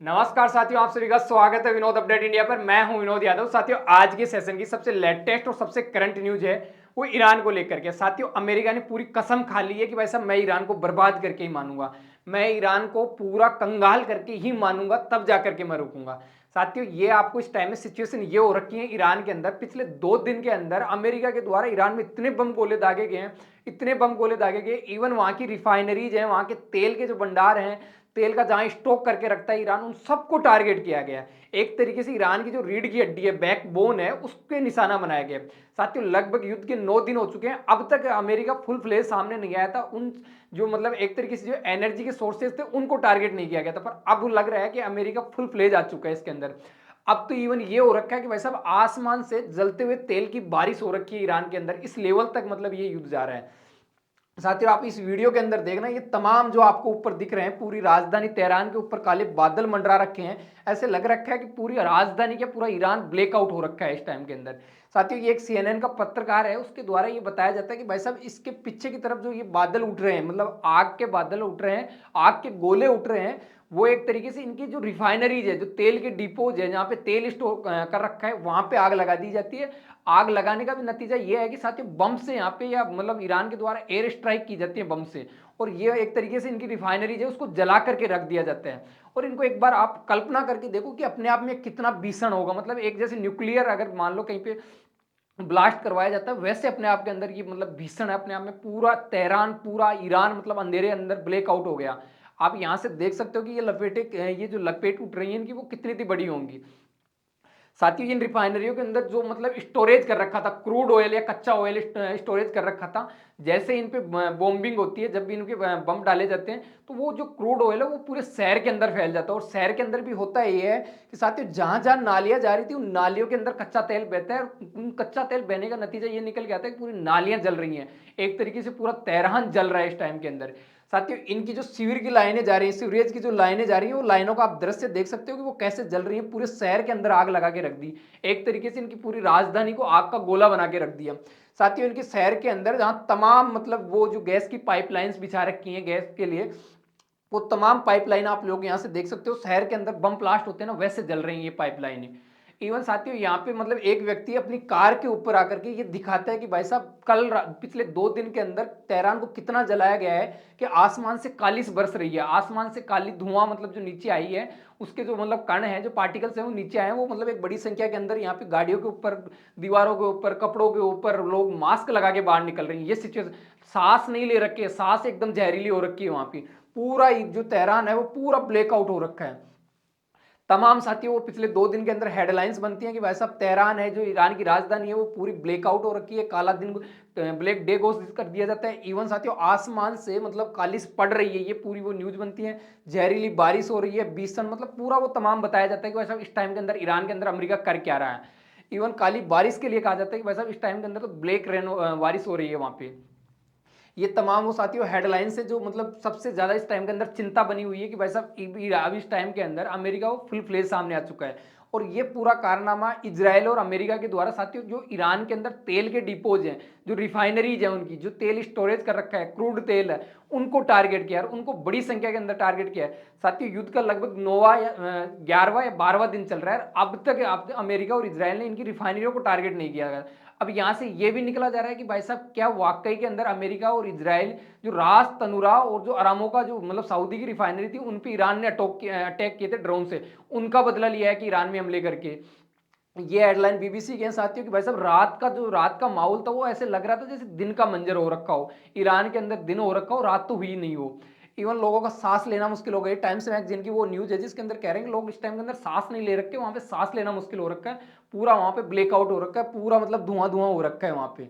नमस्कार साथियों, आप सभी का स्वागत है विनोद अपडेट इंडिया पर। मैं हूं विनोद यादव। साथियों, आज के सेशन की सबसे लेटेस्ट और सबसे करंट न्यूज है वो ईरान को लेकर के। साथियों, अमेरिका ने पूरी कसम खा ली है कि भाई साहब मैं ईरान को बर्बाद करके ही मानूंगा, मैं ईरान को पूरा कंगाल करके ही मानूंगा, तब जाकर के मैं रुकूंगा। साथियों, ये आपको इस टाइम में सिचुएशन ये हो रखी है ईरान के अंदर, पिछले 2 दिन के अंदर अमेरिका के द्वारा ईरान में इतने बम गोले दागे गए हैं, इतने बम गोले दागे गए, इवन वहां की रिफाइनरीज हैं, वहां के तेल के जो भंडार हैं, तेल का जहां स्टॉक करके रखता है ईरान, उन सबको टारगेट किया गया है। एक तरीके से ईरान की जो रीढ़ की हड्डी है, बैकबोन है, उसके निशाना बनाया गया है। साथियों, लगभग युद्ध के 9 दिन हो चुके हैं, अब तक अमेरिका फुल फ्लेज सामने नहीं आया था। उन जो मतलब एक तरीके से जो एनर्जी के सोर्सेज थे उनको टारगेट नहीं किया गया था, पर अब लग रहा है कि अमेरिका फुल फ्लेज आ चुका है इसके अंदर। अब तो इवन ये हो रखा है कि भाई साहब आसमान से जलते हुए तेल की बारिश हो रखी है ईरान के अंदर, इस लेवल तक मतलब ये युद्ध जा रहा है। साथियों, आप इस वीडियो के अंदर देखना, ये तमाम जो आपको ऊपर दिख रहे हैं, पूरी राजधानी तेहरान के ऊपर काले बादल मंडरा रखे हैं। ऐसे लग रखा है कि पूरी राजधानी के पूरा ईरान ब्लैकआउट हो रखा है इस टाइम के अंदर। साथियों, ये एक सीएनएन का पत्रकार है, उसके द्वारा ये बताया जाता है कि भाई साहब इसके पीछे की तरफ जो ये बादल उठ रहे हैं, मतलब आग के बादल उठ रहे हैं, आग के गोले उठ रहे हैं, वो एक तरीके से इनकी जो रिफाइनरीज है, जो तेल के डिपोज है, जहाँ पे तेल स्टोर कर रखा है, वहां पे आग लगा दी जाती है। आग लगाने का भी नतीजा ये है कि साथियों बम से यहाँ पे, या मतलब ईरान के द्वारा एयर स्ट्राइक की जाती है बम से, और ये एक तरीके से इनकी रिफाइनरीज है उसको जला करके रख दिया जाता है। और इनको एक बार आप कल्पना करके देखो कि अपने आप में कितना भीषण होगा, मतलब एक जैसे न्यूक्लियर अगर मान लो कहीं पे ब्लास्ट करवाया जाता है, वैसे अपने आप के अंदर ये मतलब भीषण है अपने आप में। पूरा तेहरान, पूरा ईरान मतलब अंधेरे अंदर ब्लैकआउट हो गया। आप यहां से देख सकते हो कि ये जो लपेट उठ रही है इनकी, वो कितनी बड़ी होंगी। साथियों, इन रिफाइनरियों के अंदर जो मतलब स्टोरेज कर रखा था क्रूड ऑयल या कच्चा ऑयल, स्टोरेज कर रखा था, जैसे इन पे बॉम्बिंग होती है, जब भी इनके बम डाले जाते हैं, तो वो जो क्रूड ऑयल है वो पूरे शहर के अंदर फैल जाता है। और शहर के अंदर भी होता ये है कि साथियों जहां जहां नालियां जा रही थी, उन नालियों के अंदर कच्चा तेल बहता है, और उन कच्चा तेल बहने का नतीजा ये निकल के आता है कि पूरी नालियां जल रही हैं। एक तरीके से पूरा तेहरान जल रहा है इस टाइम के अंदर। साथियों, इनकी जो सीवर की लाइनें जा रही हैं, सीवरेज की जो लाइनें जा रही हैं, वो लाइनों का आप दृश्य देख सकते हो कि वो कैसे जल रही हैं। पूरे शहर के अंदर आग लगा के रख दी, एक तरीके से इनकी पूरी राजधानी को आग का गोला बना के रख दिया। साथियों, इनके शहर के अंदर जहां तमाम मतलब वो जो गैस की पाइपलाइंस बिछा रखी हैं गैस के लिए, वो तमाम पाइपलाइन आप लोग यहां से देख सकते हो, शहर के अंदर बम ब्लास्ट होते हैं ना, वैसे जल रही हैं ये पाइपलाइनें। इवन साथियों, यहाँ पे मतलब एक व्यक्ति अपनी कार के ऊपर आकर के ये दिखाता है कि भाई साहब पिछले 2 दिन के अंदर तेहरान को कितना जलाया गया है, कि आसमान से कालिस बरस रही है, आसमान से काली धुआं मतलब जो नीचे आई है, उसके जो मतलब कण है, जो पार्टिकल्स हैं वो नीचे आए हैं, वो मतलब एक बड़ी संख्या के अंदर यहाँ पे गाड़ियों के ऊपर, दीवारों के ऊपर, कपड़ों के ऊपर लोग मास्क लगा के बाहर निकल रही है। ये सिचुएशन, सांस नहीं ले रखी है, सांस एकदम जहरीली हो रखी है वहां पे। पूरा जो तेहरान है वो पूरा ब्लैकआउट हो रखा है। तमाम साथियों, वो पिछले 2 दिन के अंदर हेडलाइंस बनती हैं कि भाई साहब तेहरान है जो ईरान की राजधानी है वो पूरी ब्लैकआउट हो रखी है, काला दिन, ब्लैक डे घोषित कर दिया जाता है। इवन साथियों आसमान से मतलब कालिस पड़ रही है, ये पूरी वो न्यूज बनती है। जहरीली बारिश हो रही है, भीषण, मतलब पूरा वो तमाम बताया जाता है कि भाई साहब इस टाइम के अंदर ईरान के अंदर अमेरिका कर क्या रहा है। इवन काली बारिश के लिए कहा जाता है कि भाई साहब इस टाइम के अंदर तो ब्लैक रेन बारिश हो रही है वहां पे। ये तमाम वो साथियों हेडलाइन से जो मतलब सबसे ज्यादा इस टाइम के अंदर चिंता बनी हुई है कि भाई साहब अब इस टाइम के अंदर अमेरिका वो फुल फ्लेज सामने आ चुका है। और ये पूरा कारनामा इजराइल और अमेरिका के द्वारा साथियों, जो ईरान के अंदर तेल के डिपोज हैं, जो रिफाइनरीज हैं, उनकी जो तेल स्टोरेज कर रखा है, क्रूड तेल है, उनको टारगेट किया है, उनको बड़ी संख्या के अंदर टारगेट किया है। साथियों, युद्ध का लगभग 9वां या 11वां या 12वां दिन चल रहा है, अब तक अमेरिका और इजराइल ने इनकी रिफाइनरियों को टारगेट नहीं किया गया। अब यहां से यह भी निकला जा रहा है कि भाई साहब क्या वाकई के अंदर अमेरिका और इजराइल, जो रास तनुरा और जो अरामो का जो मतलब सऊदी की रिफाइनरी थी, उन पे ईरान ने अटैक किए थे ड्रोन से, उनका बदला लिया है कि ईरान में हमले करके। ये हेडलाइन बीबीसी के साथियों कि भाई साहब रात का माहौल था, वो ऐसे लग रहा था जैसे दिन का मंजर हो रखा हो, ईरान के अंदर दिन हो रखा हो, रात तो हुई नहीं हो। इवन लोगों का सांस लेना मुश्किल हो गई। टाइम्स मैगजीन की वो न्यूज है जिसके अंदर कह रहे हैं कि लोग इस टाइम के अंदर सांस नहीं ले रखे, वहां पे सांस लेना मुश्किल हो रखा है, पूरा वहां पे ब्लैकआउट हो रखा है, पूरा मतलब धुआं धुआं हो रखा है वहां पे।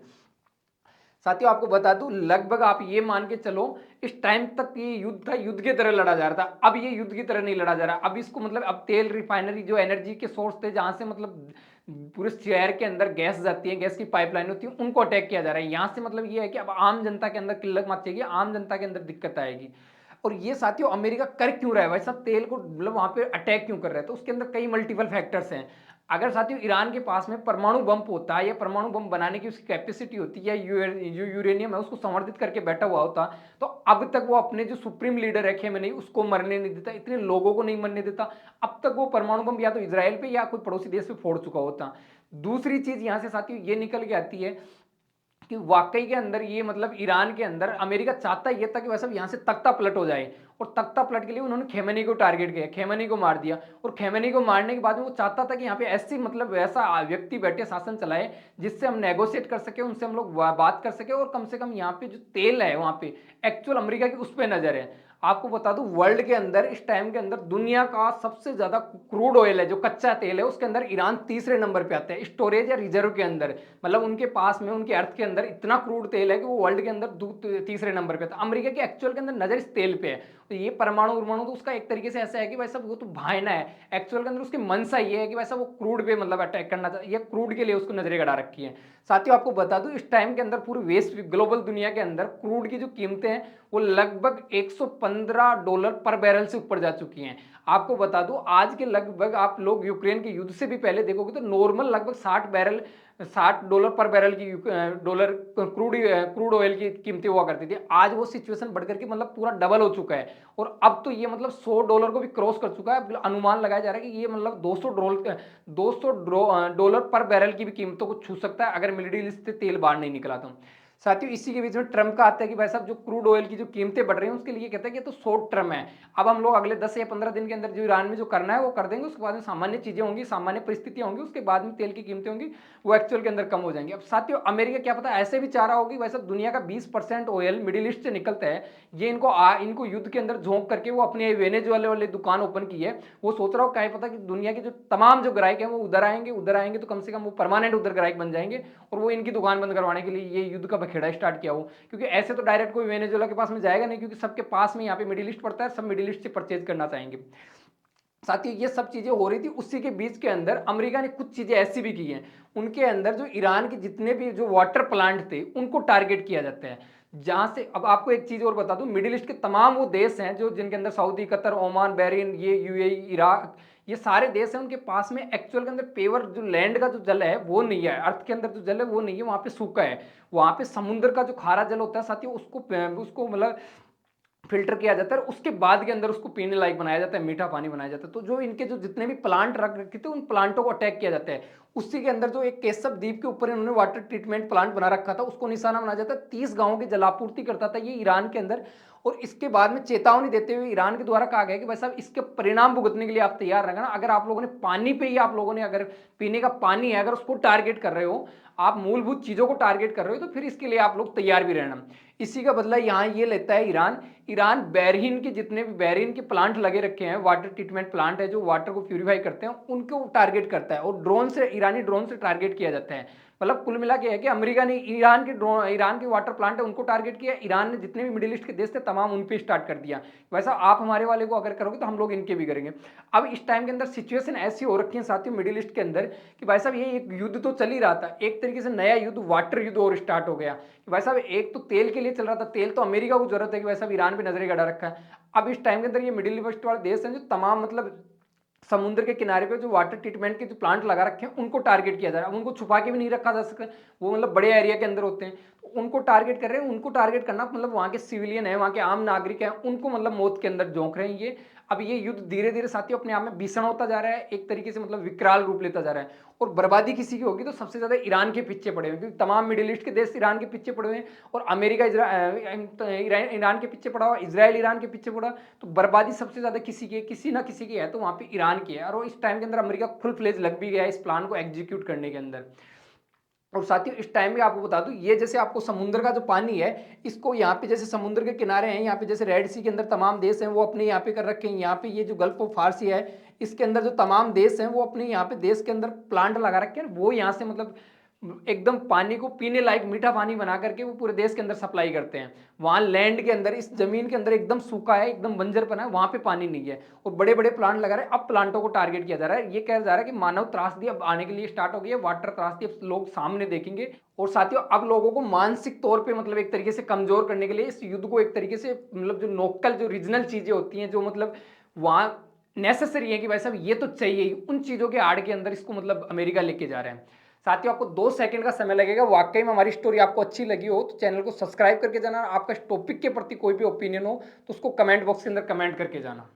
साथियों, आपको बता दूं, लगभग आप ये मान के चलो, इस टाइम तक ये युद्ध था, युद्ध की तरह लड़ा जा रहा था। अब ये युद्ध की तरह नहीं लड़ा जा रहा, अब इसको मतलब अब तेल रिफाइनरी जो एनर्जी के सोर्स थे, जहां से मतलब पूरे शहर के अंदर गैस जाती है, गैस की पाइपलाइन होती है, उनको अटैक किया जा रहा है। यहां से मतलब ये है कि अब आम जनता के अंदर किल्लत मचेगी, आम जनता के अंदर दिक्कत आएगी। और ये साथियों अमेरिका कर क्यों रहा है भाई साहब, तेल को मतलब वहां पे अटैक क्यों कर रहा है, तो उसके अंदर कई मल्टीपल फैक्टर्स हैं। अगर साथियों ईरान के पास में परमाणु बम होता है या परमाणु बम बनाने की उसकी कैपेसिटी होती है या जो यूरेनियम है उसको संवर्धित करके बैठा हुआ होता, तो अब तक वो अपने जो सुप्रीम लीडर है खेमेनी उसको मरने नहीं देता, इतने लोगों को नहीं मरने देता। अब तक वो परमाणु बम या तो इजराइल पे या कोई पड़ोसी देश पे फोड़ चुका होता। दूसरी चीज यहां से साथियों ये निकल के आती है कि वाकई के अंदर ये मतलब ईरान के अंदर अमेरिका चाहता ये था कि वैसे यहां से तख्ता पलट हो जाए, और तख्ता पलट के लिए उन्होंने खेमेनी को टारगेट किया, खेमेनी को मार दिया। और खेमेनी को मारने के बाद में वो चाहता था कि यहाँ पे ऐसी मतलब वैसा व्यक्ति बैठे शासन चलाए जिससे हम नेगोशिएट कर सके, उनसे हम लोग बात कर सके, और कम से कम यहाँ पे जो तेल है वहां पे एक्चुअल अमेरिका की उस पर नजर है। आपको बता दूं वर्ल्ड के अंदर इस टाइम के अंदर दुनिया का सबसे ज्यादा क्रूड ऑयल है जो कच्चा तेल है, उसके अंदर ईरान तीसरे नंबर पे आता है स्टोरेज या रिजर्व के अंदर। मतलब उनके पास में उनके अर्थ के अंदर इतना क्रूड तेल है कि वो वर्ल्ड के अंदर तीसरे नंबर पे था। अमेरिका की एक्चुअल के अंदर नजर इस तेल पे है। तो ये परमाणु तो उसका एक तरीके से ऐसा है कि भाई साहब वो तो भाईना है, एक्चुअल के अंदर उसकी मनसा ये है कि वैसा वो क्रूड पे मतलब अटैक करना चाहता है, ये क्रूड के लिए उसको नजरें गड़ा रखी है। साथियों आपको बता दूं इस टाइम के अंदर पूरी वेस्ट ग्लोबल दुनिया के अंदर क्रूड की जो कीमतें हैं वो लगभग $115 पर बैरल से ऊपर जा चुकी हैं। आपको बता दूं आज के लगभग आप लोग यूक्रेन के युद्ध से भी पहले देखोगे तो नॉर्मल लगभग $60 पर बैरल की डॉलर क्रूड ऑयल की कीमतें हुआ करती थी। आज वो सिचुएशन बढ़कर के मतलब पूरा डबल हो चुका है, और अब तो ये मतलब $100 को भी क्रॉस कर चुका है। अनुमान लगाया जा रहा है कि ये मतलब $200 पर बैरल की भी कीमतों को छू सकता है अगर मिडिल ईस्ट से तेल बाहर नहीं निकला तो। साथियों इसी के बीच में ट्रम्प का आता है कि भाई साहब जो क्रूड ऑयल की जो कीमतें बढ़ रही हैं उसके लिए कहता है कि ये तो शॉर्ट टर्म है, अब हम लोग अगले 10 या 15 दिन के अंदर जो ईरान में जो करना है वो कर देंगे, उसके बाद में सामान्य चीजें होंगी, सामान्य परिस्थितियां होंगी, उसके बाद में तेल की कीमतें होंगी वो एक्चुअल के अंदर कम हो जाएंगी। अब साथियों अमेरिका क्या पता ऐसे भी चाह रहा होगी वैसे दुनिया का 20% ऑयल मिडिल ईस्ट से निकलता है, ये इनको युद्ध के अंदर झोंक करके वो अपने वेनेजुएला वाली दुकान ओपन की है। वो सोच रहा हो क्या पता कि दुनिया के जो तमाम जो ग्राहक है वो उधर आएंगे तो कम से कम वो परमानेंट उधर ग्राहक बन जाएंगे, और वो इनकी दुकान बंद करवाने के लिए ये युद्ध का बखेड़ा स्टार्ट किया हो। क्योंकि ऐसे तो डायरेक्ट कोई वेनेजुएला के पास में जाएगा नहीं, क्योंकि सबके पास में यहाँ पे मिडिल ईस्ट पड़ता है, सब मिडिल ईस्ट से परचेज करना चाहेंगे। साथियों ये सब चीजें हो रही थी, उसी के बीच के अंदर अमेरिका ने कुछ चीजें ऐसी भी की हैं, उनके अंदर जो ईरान के जितने भी जो वाटर प्लांट थे उनको टारगेट किया जाता है। जहां से अब आपको एक चीज और बता दूं, मिडिल ईस्ट के तमाम वो देश हैं जो जिनके अंदर सऊदी, कतर, ओमान, बहरीन, ये यूएई, इराक, ये सारे देश हैं, उनके पास में एक्चुअल के अंदर पेवर जो लैंड का जो जल है वो नहीं है, अर्थ के अंदर जो जल है वो नहीं है, वहां पे सूखा है। वहां पे समुद्र का जो खारा जल होता है साथियों उसको मतलब फिल्टर किया जाता है, और उसके बाद के अंदर उसको पीने लायक बनाया जाता है, मीठा पानी बनाया जाता है। तो जो इनके जो जितने भी प्लांट रख रखे थे उन प्लांटों को अटैक किया जाता है। उसी के अंदर जो एक केशव द्वीप के ऊपर इन्होंने वाटर ट्रीटमेंट प्लांट बना रखा था उसको निशाना बनाया जाता है। 30 गांवों की जलापूर्ति करता था ये ईरान के अंदर, और इसके बाद में चेतावनी देते हुए ईरान के द्वारा कहा गया कि भाई साहब इसके परिणाम भुगतने के लिए आप तैयार रहना। अगर आप लोगों ने पानी पे ही आप लोगों ने अगर पीने का पानी है अगर उसको टारगेट कर रहे हो, आप मूलभूत चीजों को टारगेट कर रहे हो, तो फिर इसके लिए आप लोग तैयार भी रहना। इसी का बदला यहां ये लेता है ईरान। ईरान बहरीन के जितने भी बहरीन के प्लांट लगे रखे हैं, वाटर ट्रीटमेंट प्लांट है जो वाटर को प्यूरिफाई करते हैं, उनको टारगेट करता है, और ड्रोन से ईरानी ड्रोन से टारगेट किया जाता है। मतलब कुल मिला के है कि अमेरिका ने ईरान के वाटर प्लांट है उनको टारगेट किया, ईरान ने जितने भी मिडिल ईस्ट के देश थे तमाम उन पे स्टार्ट कर दिया, वैसा आप हमारे वाले को अगर करोगे तो हम लोग इनके भी करेंगे। अब इस टाइम के अंदर सिचुएशन ऐसी हो रखी है साथियों मिडिल ईस्ट के अंदर कि भाई साहब ये एक युद्ध तो चल ही रहा था, एक तरीके से नया युद्ध वाटर युद्ध और स्टार्ट हो गया। भाई साहब एक तो तेल के लिए चल रहा था, तेल तो अमेरिका को जरूरत है कि भाई साहब ईरान पे नजरें गड़ा रखा है। अब इस टाइम के अंदर ये मिडिल ईस्ट वाले देश हैं जो तमाम मतलब समुद्र के किनारे पे जो वाटर ट्रीटमेंट के जो प्लांट लगा रखे हैं उनको टारगेट किया जा रहा है। उनको छुपा के भी नहीं रखा जा सकता, वो मतलब बड़े एरिया के अंदर होते हैं, तो उनको टारगेट कर रहे हैं। उनको टारगेट करना मतलब वहां के सिविलियन है, वहां के आम नागरिक हैं, उनको मतलब मौत के अंदर झोंक रहे हैं ये। अब ये युद्ध धीरे धीरे साथियों अपने आप में भीषण होता जा रहा है, एक तरीके से मतलब विकराल रूप लेता जा रहा है, और बर्बादी किसी की होगी तो सबसे ज्यादा ईरान के पीछे पड़े हुए, क्योंकि तमाम मिडिल ईस्ट के देश ईरान के पीछे पड़े हुए हैं, और अमेरिका ईरान के पीछे पड़ा हुआ, इसराइल ईरान के पीछे पड़ा। तो बर्बादी सबसे ज्यादा किसी की किसी ना किसी की है, तो वहां पे ईरान की है, और इस टाइम के अंदर अमेरिका फुल फ्लेज लग भी गया है इस प्लान को एग्जीक्यूट करने के अंदर। और साथियों इस टाइम में आपको बता दूं ये जैसे आपको समुद्र का जो पानी है इसको यहाँ पे जैसे समुद्र के किनारे हैं, यहाँ पे जैसे रेड सी के अंदर तमाम देश हैं वो अपने यहाँ पे कर रखे हैं, यहाँ पे ये जो गल्फ ऑफ फारसी है इसके अंदर जो तमाम देश हैं वो अपने यहाँ पे देश के अंदर प्लांट लगा रखे हैं, वो यहाँ से मतलब एकदम पानी को पीने लायक मीठा पानी बना करके वो पूरे देश के अंदर सप्लाई करते हैं। वहां लैंड के अंदर इस जमीन के अंदर एकदम सूखा है, एकदम बंजरपना है, वहां पे पानी नहीं है, और बड़े बड़े प्लांट लगा रहे हैं। अब प्लांटों को टारगेट किया जा रहा है, ये कहा जा रहा है कि मानव त्रासदी अब आने के लिए स्टार्ट हो गई है, वाटर त्रासदी अब लोग सामने देखेंगे। और साथियों अब लोगों को मानसिक तौर पे मतलब एक तरीके से कमजोर करने के लिए इस युद्ध को एक तरीके से मतलब जो लोकल जो रीजनल चीजें होती हैं जो मतलब वहां नेसेसरी है कि भाई साहब ये तो चाहिए ही, उन चीज़ों के आड़ के अंदर इसको मतलब अमेरिका लेके जा रहे हैं। साथियों आपको 2 सेकंड का समय लगेगा, वाक़ई में हमारी स्टोरी आपको अच्छी लगी हो तो चैनल को सब्सक्राइब करके जाना, आपका इस टॉपिक के प्रति कोई भी ओपिनियन हो तो उसको कमेंट बॉक्स के अंदर कमेंट करके जाना।